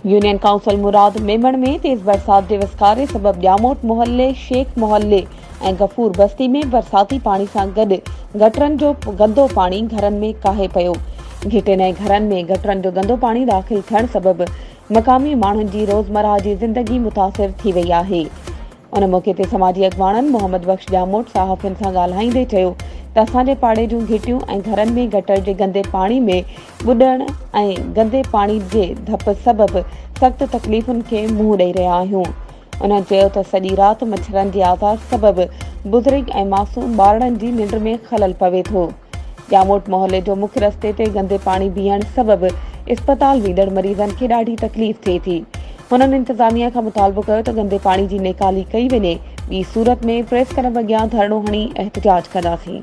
Union council मुराद मेमण में तेज बरसात जे विस्कारे सबब ॼामोट मोहल्ले, शेख मोहल्ले ऐं गफूर बस्ती में बरसाती पानी सां गॾु गटरनि जो गंदो पानी घरनि में काहे पियो। घिटिन घरनि में गटरनि जो गंदो पानी दाख़िल थियण सबब मक़ामी माण्हुनि जी रोज़मर्रा जी ज़िंदगी मुतासिर थी वई आहे। उन मौक़े ते समाजी अॻवाननि मोहम्मद बख्श ॼामोट सहाफ़ियुनि सां ॻाल्हाईंदे चयो त असांजे पाड़े जूं घिटियूं ऐं घरनि में गटर जे गंदे पाणी में ॿुॾण ऐं गंदे पाणी जे धप सबब सख़्त तकलीफ़ुनि खे मुंहुं ॾेई रहिया आहियूं। उन्हनि चयो त सॼी राति मच्छरनि जे आज़ार सबब बुज़ुर्ग ऐं मासूम ॿारनि जी निंड में खलल पवे थो। ॼामोट मोहल्ले जो मुख्य रस्ते ते गंदे पाणी बीहण सबब इस्पताल वेंदड़ मरीज़नि खे ॾाढी तकलीफ़ थिए थी। हुननि इंतज़ामिया खां मुतालबो कयो त गंदे पाणी जी नेकाली कई वञे, ॿी सूरत में प्रेस क्लब अॻियां धरणो हणी एहतजाज कंदासीं।